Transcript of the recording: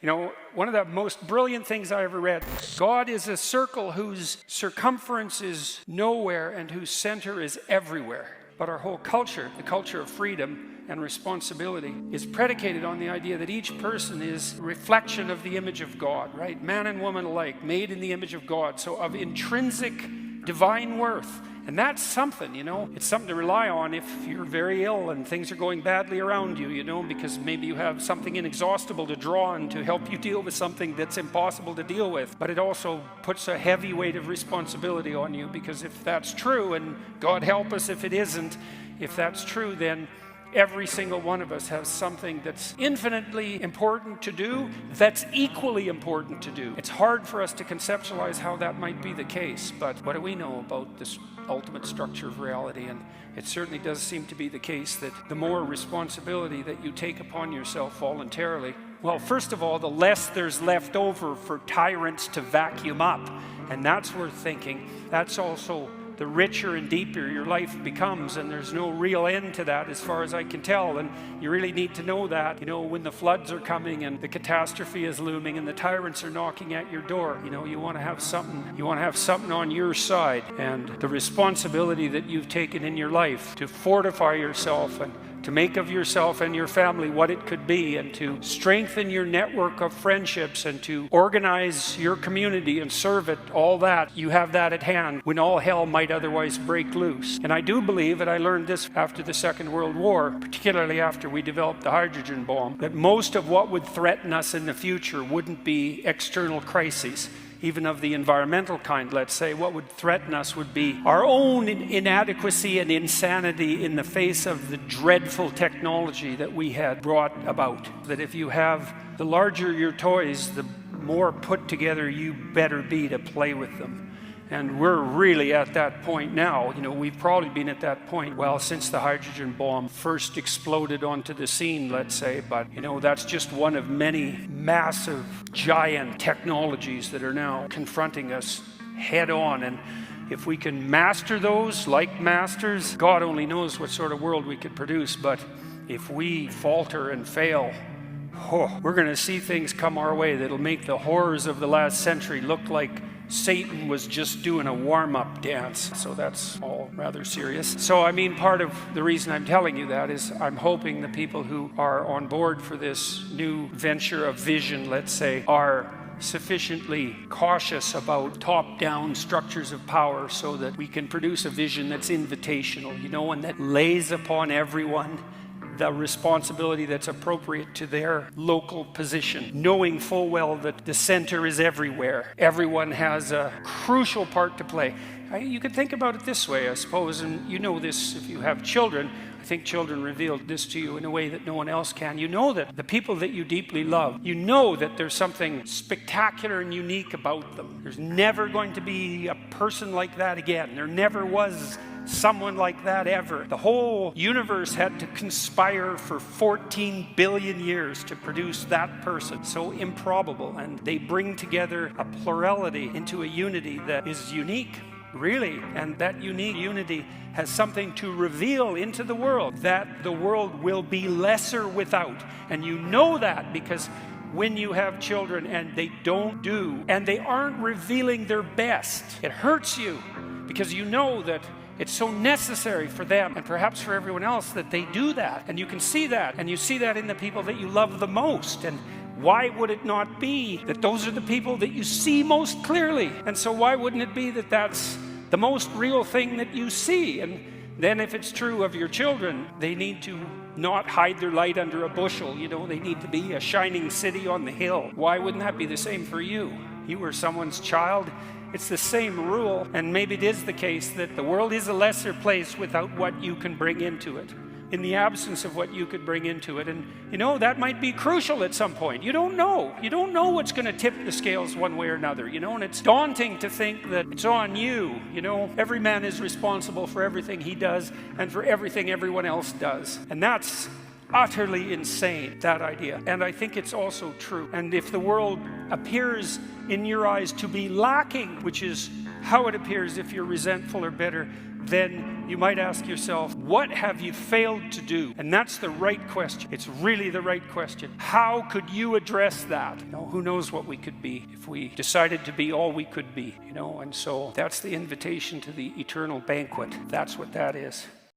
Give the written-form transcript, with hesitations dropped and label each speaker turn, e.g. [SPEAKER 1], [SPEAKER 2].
[SPEAKER 1] You know, one of the most brilliant things I ever read, God is a circle whose circumference is nowhere and whose center is everywhere. But our whole culture, the culture of freedom and responsibility, is predicated on the idea that each person is a reflection of the image of God, right? Man and woman alike, made in the image of God, so of intrinsic divine worth. And that's something, you know, it's something to rely on if you're very ill and things are going badly around you, you know, because maybe you have something inexhaustible to draw on to help you deal with something that's impossible to deal with. But it also puts a heavy weight of responsibility on you, because if that's true, and God help us if it isn't, if that's true, then every single one of us has something that's infinitely important to do, that's equally important to do. It's hard for us to conceptualize how that might be the case, but what do we know about this ultimate structure of reality? And it certainly does seem to be the case that the more responsibility that you take upon yourself voluntarily, well, first of all, the less there's left over for tyrants to vacuum up. And that's worth thinking. That's also the richer and deeper your life becomes, and there's no real end to that as far as I can tell. And you really need to know that, you know, when the floods are coming and the catastrophe is looming and the tyrants are knocking at your door, you know, you want to have something on your side, and the responsibility that you've taken in your life to fortify yourself and to make of yourself and your family what it could be, and to strengthen your network of friendships, and to organize your community and serve it, all that, you have that at hand when all hell might otherwise break loose. And I do believe, and I learned this after the Second World War, particularly after we developed the hydrogen bomb, that most of what would threaten us in the future wouldn't be external crises, even of the environmental kind, let's say. What would threaten us would be our own inadequacy and insanity in the face of the dreadful technology that we had brought about. That if you have, the larger your toys, the more put together you better be to play with them. And we're really at that point now. You know, we've probably been at that point, well, since the hydrogen bomb first exploded onto the scene, let's say. But, you know, that's just one of many massive, giant technologies that are now confronting us head on. And if we can master those like masters, God only knows what sort of world we could produce. But if we falter and fail, we're going to see things come our way that'll make the horrors of the last century look like Satan was just doing a warm-up dance. So that's all rather serious. So I mean, part of the reason I'm telling you that is I'm hoping the people who are on board for this new venture of vision, let's say, are sufficiently cautious about top-down structures of power so that we can produce a vision that's invitational, you know, and that lays upon everyone the responsibility that's appropriate to their local position, knowing full well that the center is everywhere. Everyone has a crucial part to play. You could think about it this way, I suppose, and you know this if you have children. I think children reveal this to you in a way that no one else can. You know that the people that you deeply love, you know that there's something spectacular and unique about them. There's never going to be a person like that again. There never was someone like that ever. The whole universe had to conspire for 14 billion years to produce that person. So improbable. And they bring together a plurality into a unity that is unique, really. And that unique unity has something to reveal into the world that the world will be lesser without. And you know that because when you have children and they don't do, and they aren't revealing their best, it hurts you because you know that it's so necessary for them and perhaps for everyone else that they do that. And you can see that. And you see that in the people that you love the most. And why would it not be that those are the people that you see most clearly? And so why wouldn't it be that that's the most real thing that you see? And then if it's true of your children, they need to not hide their light under a bushel. You know, they need to be a shining city on the hill. Why wouldn't that be the same for you? You were someone's child. It's the same rule, and maybe it is the case that the world is a lesser place without what you can bring into it, in the absence of what you could bring into it. And, you know, that might be crucial at some point. You don't know. You don't know what's going to tip the scales one way or another, you know, and it's daunting to think that it's on you, you know. Every man is responsible for everything he does and for everything everyone else does. And that's utterly insane, that idea. And I think it's also true. And if the world appears in your eyes to be lacking, which is how it appears if you're resentful or bitter, then you might ask yourself, what have you failed to do? And that's the right question. It's really the right question. How could you address that? Who knows what we could be if we decided to be all we could be, and so that's the invitation to the eternal banquet. That's what that is.